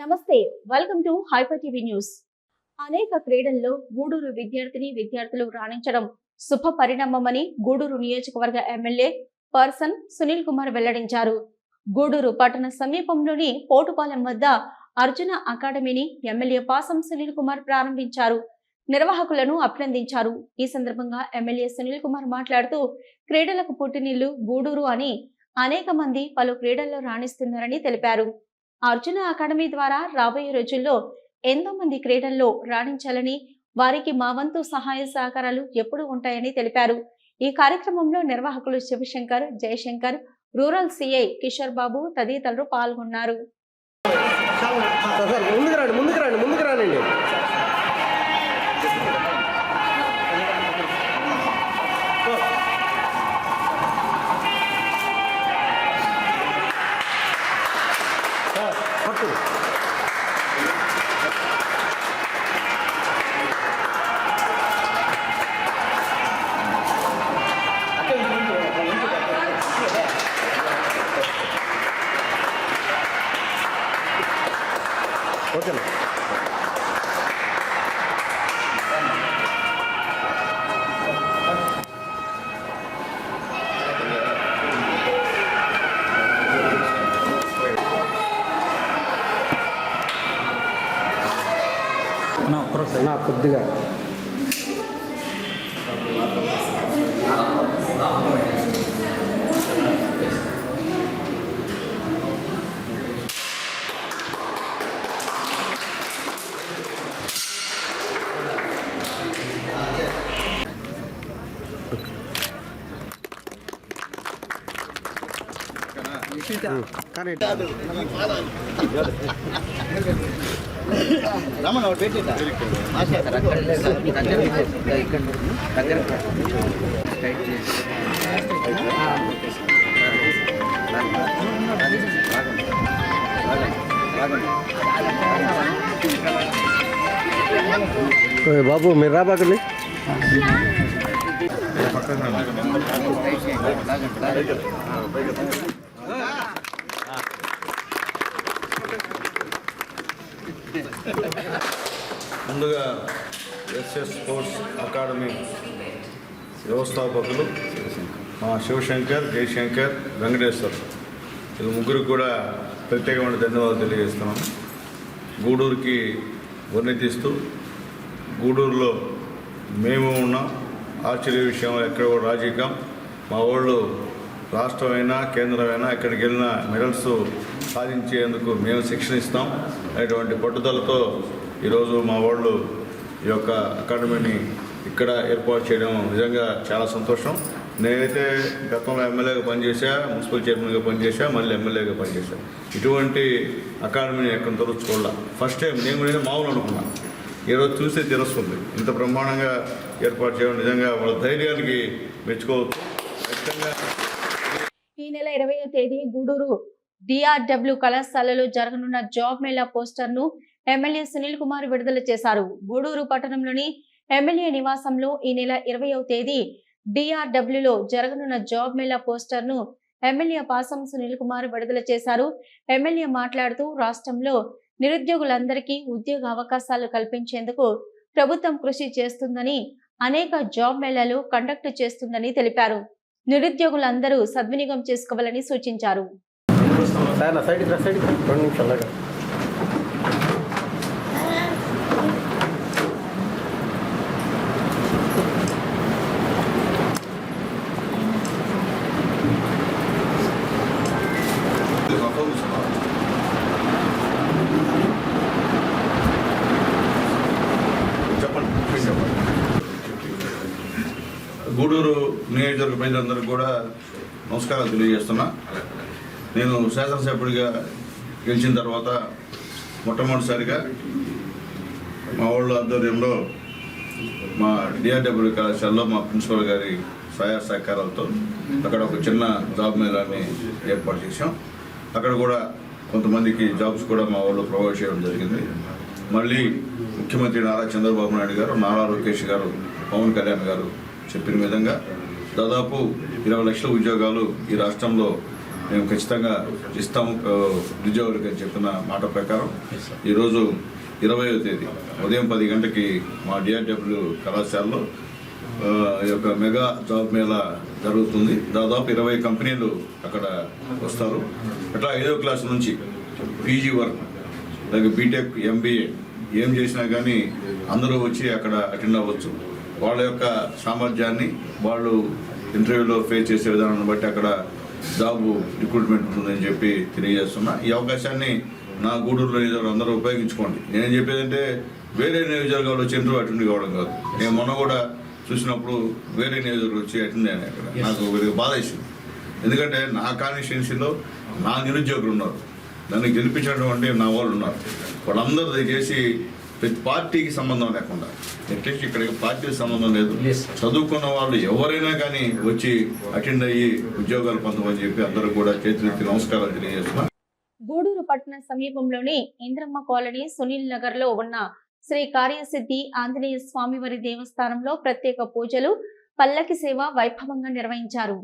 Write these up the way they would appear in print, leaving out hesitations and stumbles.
నమస్తే, welcome to hyper TV news. అనేక క్రీడల్లో గూడూరు విద్యార్థులు రాణించడం శుభ పరిణామమని గూడూరు నియోజకవర్గ ఎమ్మెల్యే పర్సన్ సునీల్ కుమార్ వెల్లడించారు. గూడూరు పట్టణ సమీపంలోని పోటుపాలెం వద్ద అర్జున అకాడమీని ఎమ్మెల్యే పాసం సునీల్ కుమార్ ప్రారంభించారు. నిర్వాహకులను అభినందించారు. ఈ సందర్భంగా ఎమ్మెల్యే సునీల్ కుమార్ మాట్లాడుతూ క్రీడలకు పుట్టినిల్లు గూడూరు అని అనేక మంది పలు క్రీడల్లో రాణిస్తున్నారని తెలిపారు. అర్జున అకాడమీ ద్వారా రాబోయే రోజుల్లో ఎంతో మంది క్రీడల్లో రాణించాలని, వారికి మా వంతు సహాయ సహకారాలు ఎప్పుడూ ఉంటాయని తెలిపారు. ఈ కార్యక్రమంలో నిర్వాహకులు శివశంకర్, జయశంకర్, రూరల్ సిఐ కిషోర్ బాబు తదితరులు పాల్గొన్నారు. కొద్దిగా రమణ పెట్టిందా బాబు మీరు రాబాకండి. ముందుగా ఎస్ఎస్ స్పోర్ట్స్ అకాడమీ వ్యవస్థాపకులు మా శివశంకర్, జయశంకర్, వెంకటేశ్వర్ వీళ్ళు ముగ్గురికి కూడా ప్రత్యేకమైన ధన్యవాదాలు తెలియజేస్తున్నాను. గూడూరుకి ఉన్నతిస్తూ గూడూరులో మేము ఉన్నాం. ఆశ్చర్య విషయం ఎక్కడ కూడా రాజకీయం మా వాళ్ళు రాష్ట్రమైనా కేంద్రమైనా ఎక్కడికి వెళ్ళినా మెడల్స్ సాధించేందుకు మేము శిక్షణ ఇస్తాం అనేటువంటి పట్టుదలతో ఈరోజు మా వాళ్ళు ఈ యొక్క అకాడమీని ఇక్కడ ఏర్పాటు చేయడం నిజంగా చాలా సంతోషం. నేనైతే గతంలో ఎమ్మెల్యేగా పనిచేశా, మున్సిపల్ చైర్మన్గా పనిచేశా, మళ్ళీ ఎమ్మెల్యేగా పనిచేశా. ఇటువంటి అకాడమీని ఎక్కడ చూడాల ఫస్ట్ టైం నేను మామూలు అనుకున్నాను. ఈరోజు చూస్తే తెలుస్తుంది ఇంత బ్రహ్మాండంగా ఏర్పాటు చేయడం నిజంగా వాళ్ళ ధైర్యానికి మెచ్చుకోవచ్చు. ఈ నెల 20వ తేదీ గూడూరు DRW కళాశాలలో జరగనున్న జాబ్ మేళా పోస్టర్ను ఎమ్మెల్యే సునీల్ కుమార్ విడుదల చేశారు. గూడూరు పట్టణంలోని ఎమ్మెల్యే నివాసంలో ఈ నెల 20వ తేదీ DRWలో జరగనున్న జాబ్ మేళా పోస్టర్ను ఎమ్మెల్యే పాసం సునీల్ కుమార్ విడుదల చేశారు. ఎమ్మెల్యే మాట్లాడుతూ రాష్ట్రంలో నిరుద్యోగులందరికీ ఉద్యోగ అవకాశాలు కల్పించేందుకు ప్రభుత్వం కృషి చేస్తుందని, అనేక జాబ్ మేళాలు కండక్ట్ చేస్తుందని తెలిపారు. నిరుద్యోగులందరూ సద్వినియోగం చేసుకోవాలని సూచించారు. గూడూరు నియోజకవర్గ ప్రజలందరికీ కూడా నమస్కారాలు తెలియజేస్తున్నా. నేను శాసనసభ్యుడిగా గెలిచిన తర్వాత మొట్టమొదటిసారిగా మా వాళ్ళ ఆధ్వర్యంలో మా DRW కళాశాలలో మా ప్రిన్సిపల్ గారి సహాయ సహకారాలతో అక్కడ ఒక చిన్న జాబ్ మేళాన్ని ఏర్పాటు చేశాం. అక్కడ కూడా కొంతమందికి జాబ్స్ కూడా మా వాళ్ళు ప్రొవైడ్ చేయడం జరిగింది. మళ్ళీ ముఖ్యమంత్రి నారా చంద్రబాబు నాయుడు గారు, నారా లోకేష్ గారు, పవన్ కళ్యాణ్ గారు చెప్పిన విధంగా దాదాపు 20 లక్షల ఉద్యోగాలు ఈ రాష్ట్రంలో మేము ఖచ్చితంగా ఇస్తాము నిరుద్యోగులకు అని చెప్పిన మాట ప్రకారం ఈరోజు 20వ తేదీ ఉదయం 10 గంటలకి మా డిఆర్డబ్ల్యూ కళాశాలలో ఈ యొక్క మెగా జాబ్ మేళా జరుగుతుంది. దాదాపు 20 కంపెనీలు అక్కడ వస్తారు. అట్లా 5వ క్లాస్ నుంచి పీజీ వరకు అలాగే బీటెక్ ఎంబీఏ ఏం చేసినా కానీ అందరూ వచ్చి అక్కడ అటెండ్ అవ్వచ్చు. వాళ్ళ యొక్క సామర్థ్యాన్ని వాళ్ళు ఇంటర్వ్యూలో ఫేస్ చేసే విధానాన్ని బట్టి అక్కడ జాబ్ రిక్రూట్మెంట్ ఉంటుందని చెప్పి తెలియజేస్తున్నా. ఈ అవకాశాన్ని నా గూడూరులో నియోజకవర్గం అందరూ ఉపయోగించుకోండి. నేను చెప్పేదంటే వేరే నియోజకవర్గాలు వచ్చి ఇంటర్వ్యూ అటెండ్ కావడం కాదు. నేను మొన్న కూడా చూసినప్పుడు వేరే నియోజకవర్గం వచ్చి అటెండ్ అయ్యాను. అక్కడ నాకు కొద్దిగా బాధ వేసింది. ఎందుకంటే నా కాన్స్టిట్యున్సీలో నా నిరుద్యోగులు ఉన్నారు, నన్ను గెలిపించినటువంటి నా వాళ్ళు ఉన్నారు. వాళ్ళందరూ దయచేసి ప్రతి పార్టీకి సంబంధం లేకుండా, అట్లీస్ట్ ఇక్కడ పార్టీకి సంబంధం లేదు, చదువుకున్న వాళ్ళు ఎవరైనా కానీ వచ్చి అటెండ్ అయ్యి ఉద్యోగాలు పొందమని చెప్పి అందరూ కూడా చేతులెత్తి నమస్కారాలు తెలియజేస్తున్నారు. గూడూరు పట్టణ సమీపంలోని ఇంద్రమ్మ కాలనీ సునీల్ నగర్ లో ఉన్న శ్రీ కార్యసిద్ధి ఆంజనేయ స్వామివారి దేవస్థానంలో ప్రత్యేక పూజలు, పల్లకి సేవ వైభవంగా నిర్వహించారు.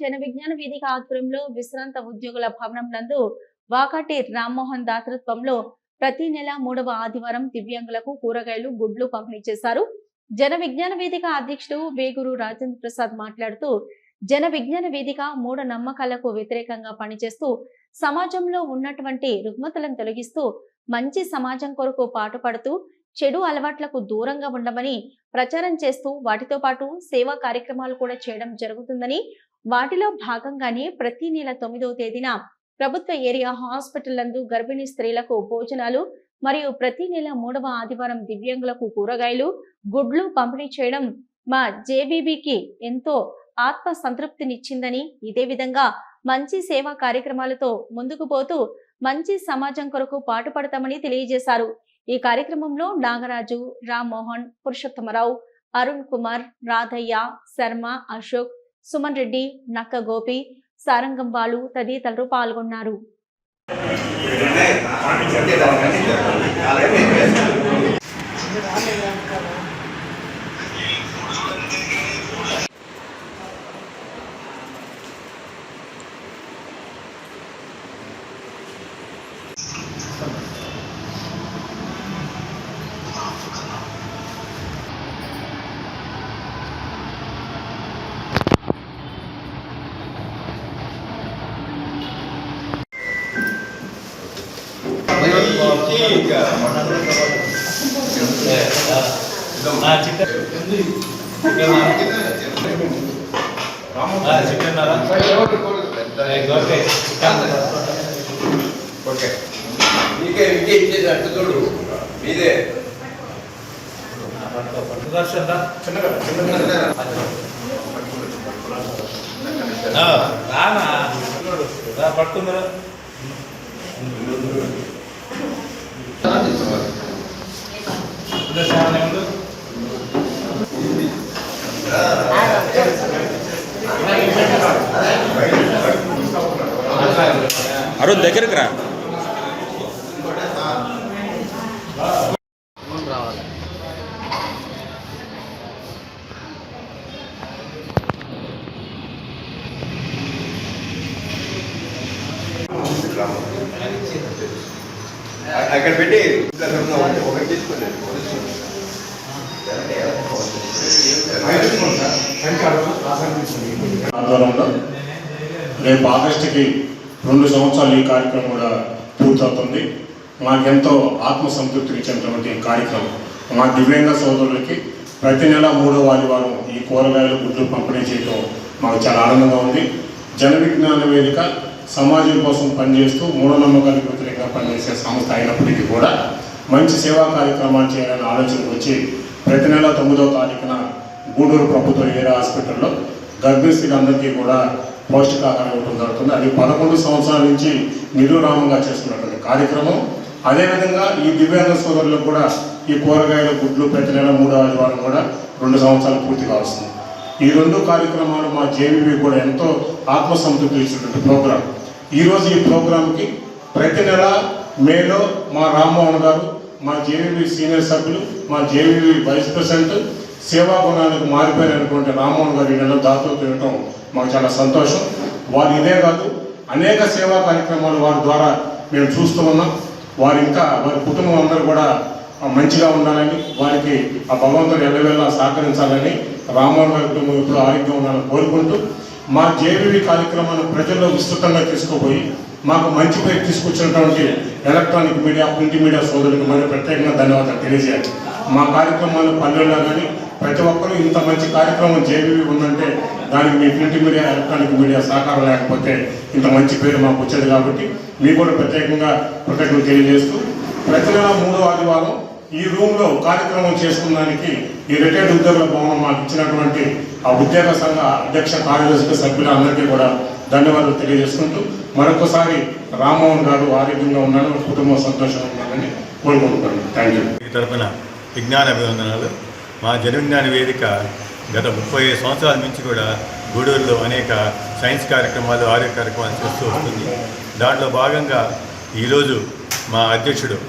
జన విజ్ఞాన వేదిక ఆధ్వర్యంలో విశ్రాంత ఉద్యోగుల భవనం నందు వాకాటి రామ్మోహన్ దాతృత్వంలో ప్రతి నెల 3వ ఆదివారం దివ్యాంగులకు కూరగాయలు, గుడ్లు పంపిణీ చేశారు. జన విజ్ఞాన వేదిక అధ్యక్షుడు వేగూరు రాజేంద్ర ప్రసాద్ మాట్లాడుతూ, జన విజ్ఞాన వేదిక మూఢ నమ్మకాలకు వ్యతిరేకంగా పనిచేస్తూ సమాజంలో ఉన్నటువంటి రుగ్మతలను తొలగిస్తూ మంచి సమాజం కొరకు పాటుపడుతూ చెడు అలవాట్లకు దూరంగా ఉండమని ప్రచారం చేస్తూ వాటితో పాటు సేవా కార్యక్రమాలు కూడా చేయడం జరుగుతుందని, వాటిలో భాగంగానే ప్రతి నెల 9వ తేదీన ప్రభుత్వ ఏరియా హాస్పిటల్ నందు గర్భిణీ స్త్రీలకు భోజనాలు మరియు ప్రతి నెల 3వ ఆదివారం దివ్యాంగులకు కూరగాయలు, గుడ్లు పంపిణీ చేయడం మా జేబీబీకి ఎంతో ఆత్మ సంతృప్తినిచ్చిందని, ఇదే విధంగా మంచి సేవా కార్యక్రమాలతో ముందుకు పోతూ మంచి సమాజం కొరకు పాటుపడతామని తెలియజేశారు. ఈ కార్యక్రమంలో నాగరాజు, రామ్మోహన్, పురుషోత్తమరావు, అరుణ్ కుమార్, రాధయ్య, శర్మ, అశోక్, సుమన్ రెడ్డి, నక్క గోపి, సారంగం బాలు తదితరులు పాల్గొన్నారు. పట్టుకుందరా అరుణ్ దగ్గరికి రా. అక్కడ పెట్టి ఒకటి తీసుకోండి. ఆధ్వర్యంలో రేపు ఆగస్టుకి 2 సంవత్సరాలు ఈ కార్యక్రమం కూడా పూర్తవుతుంది. మాకెంతో ఆత్మసంతృప్తినిచ్చినటువంటి కార్యక్రమం. మా దివ్యాంగ సోదరులకి ప్రతి నెల 3వ ఆదివారం ఈ కూరగాయలు, గుడ్లు పంపిణీ చేయడం మాకు చాలా ఆనందంగా ఉంది. జన విజ్ఞాన వేదిక సమాజం కోసం పనిచేస్తూ మూఢనమ్మకాలకు వ్యతిరేకంగా పనిచేసే సంస్థ అయినప్పటికీ కూడా మంచి సేవా కార్యక్రమాలు చేయాలని ఆలోచనకు వచ్చి ప్రతి నెల 9వ తారీఖున గూడూరు ప్రభుత్వ ఏరియా హాస్పిటల్లో గర్భిణీ స్త్రీలందరికీ కూడా పౌష్టికాహారం ఇవ్వడం జరుగుతుంది. అది 11 సంవత్సరాల నుంచి నిర్విరామంగా చేస్తున్నటువంటి కార్యక్రమం. అదేవిధంగా ఈ దివ్యాంగ సోదరులకు కూడా ఈ కూరగాయల, గుడ్లు ప్రతి నెల 3వ ఆదివారం కూడా 2 సంవత్సరాలు పూర్తి కావస్తుంది. ఈ 2 కార్యక్రమాలు మా జేబీబీ కూడా ఎంతో ఆత్మసంతృప్తి ఇచ్చినటువంటి ప్రోగ్రాం. ఈరోజు ఈ ప్రోగ్రాంకి ప్రతి నెల మేలో మా రామ్మోహన్ గారు, మా జేబీబీ సీనియర్ సభ్యులు, మా జేబీబీ వైస్ ప్రెసిడెంట్, సేవా గుణానికి మారిపోయినటువంటి రామ్మోహన్ గారు ఈ నెల దాతలు తినటం మాకు చాలా సంతోషం. వారు ఇదే కాదు, అనేక సేవా కార్యక్రమాలు వారి ద్వారా మేము చూస్తూ ఉన్నాం. వారి కుటుంబం అందరూ కూడా మంచిగా ఉండాలని, వారికి ఆ భగవంతుడు ఎల్లవేళలా సహకరించాలని, రామ్మోహన్ గారి కుటుంబం ఇప్పుడు ఆరోగ్యం ఉండాలని కోరుకుంటూ మా జేబీబీ కార్యక్రమాన్ని ప్రజల్లో విస్తృతంగా తీసుకుపోయి మాకు మంచి పేరు తీసుకొచ్చినటువంటి ఎలక్ట్రానిక్ మీడియా, ప్రింట్ మీడియా సోదరులకు మరి ప్రత్యేకంగా ధన్యవాదాలు తెలియజేయాలి. మా కార్యక్రమాలు పల్లెల్లో కానీ ప్రతి ఒక్కరూ ఇంత మంచి కార్యక్రమం జేబీబీ ఉందంటే దానికి me print media, electronic media సహకారం లేకపోతే ఇంత మంచి పేరు మాకు వచ్చేది. కాబట్టి మీకు కూడా ప్రత్యేకంగా కృతజ్ఞతలు తెలియజేస్తూ ప్రతి నెల 3వ ఆదివారం ఈ రూమ్లో కార్యక్రమం చేసుకున్నానికి ఈ రిటైర్డ్ ఉద్యోగుల భవనం మాకు ఇచ్చినటువంటి ఆ ఉద్యోగ సంఘ అధ్యక్ష కార్యదర్శి సభ్యులందరికీ కూడా ధన్యవాదాలు తెలియజేసుకుంటూ మరొకసారి రామ్మోహన్ గారు ఆరోగ్యంగా ఉన్నారని, కుటుంబం సంతోషంగా ఉన్నారని కోరుకుంటున్నాను. Thank you. ఈ తరపున విజ్ఞాన అభివందనాలు. మా జన విజ్ఞాన వేదిక గత 35 సంవత్సరాల నుంచి కూడా గూడూరులో అనేక సైన్స్ కార్యక్రమాలు, ఆరోగ్య కార్యక్రమాలు చేస్తూ వస్తుంది. దాంట్లో భాగంగా ఈరోజు మా అధ్యక్షుడు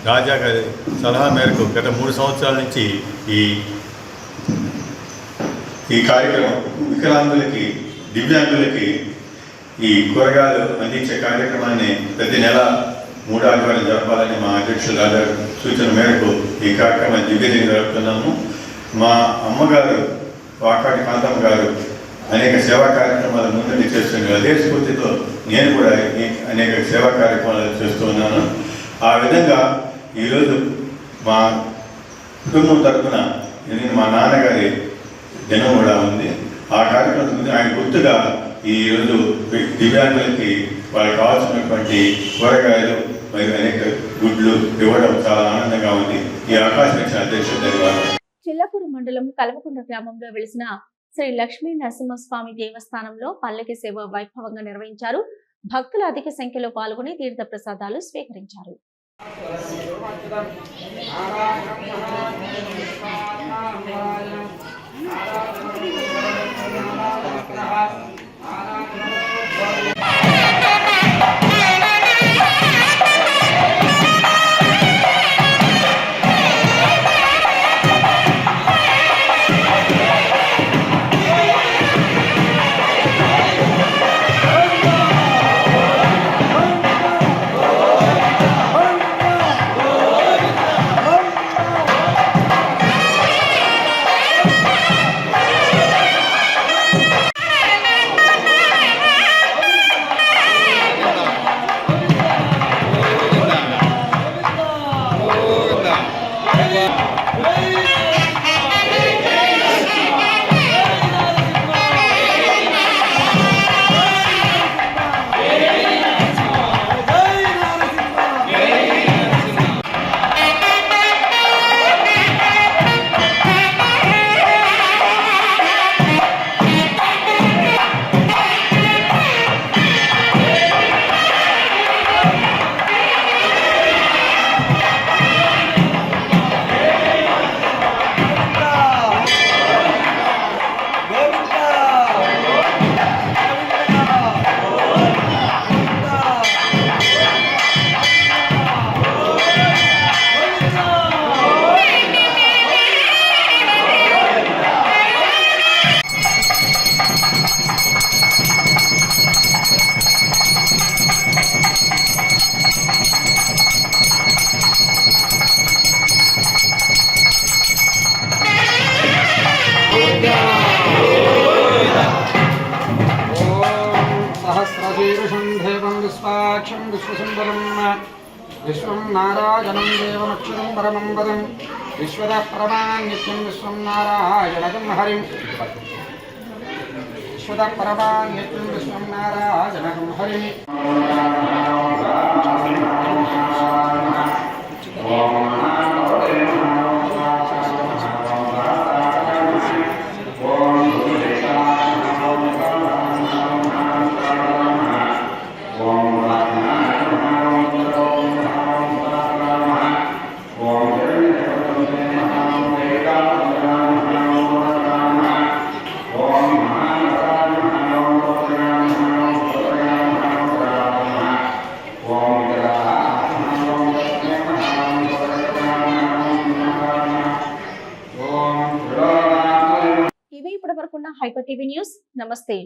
రాజా గారి సలహా మేరకు గత 3 సంవత్సరాల నుంచి ఈ కార్యక్రమం వికలాంగులకి, దివ్యాంగులకి ఈ కూరగాయలు అందించే కార్యక్రమాన్ని ప్రతి నెల 3 ఆదివారాలు జరపాలని మా అధ్యక్షులు గారు సూచన మేరకు ఈ కార్యక్రమాన్ని దిగ్విజయం జరుపుతున్నాము. మా అమ్మగారు వాకాటి కాంతమ్మ గారు అనేక సేవా కార్యక్రమాలు ముందుండి చేస్తున్నారు. అదే స్ఫూర్తితో నేను కూడా అనేక సేవా కార్యక్రమాలు చేస్తూ ఉన్నాను. ఆ విధంగా ఈరోజు మా కుటుంబం తరఫున మా నాన్నగారి దినం కూడా ఉంది. ఆ కార్యక్రమం ఆయన గుర్తుగా ఈరోజు దివ్యాంగులకి వాళ్ళకి కావాల్సినటువంటి కూరగాయలు మరియు అనేక గుడ్లు ఇవ్వడం చాలా ఆనందంగా ఉంది. ఈ అవకాశం ఇచ్చిన అధ్యక్షుడు ధన్యవాదాలు. చిల్లకూరు మండలం కల్వకుంట గ్రామంలో వెలిసిన శ్రీ లక్ష్మీ నరసింహస్వామి దేవస్థానంలో పల్లకి సేవ వైభవంగా నిర్వహించారు. భక్తులు అధిక సంఖ్యలో పాల్గొని తీర్థ ప్రసాదాలు స్వీకరించారు. విశ్వాక్షం విశ్వసుందరం విశ్వం నారాయణం దేవమక్షరం పరమం పదం విశ్వద పరమాన్నిత్యం విశ్వం నారాయణగం హరిం విశ్వద పరమాన్నిత్యం విశ్వం నారాయణగం హరిం. Hyper TV News. నమస్తే.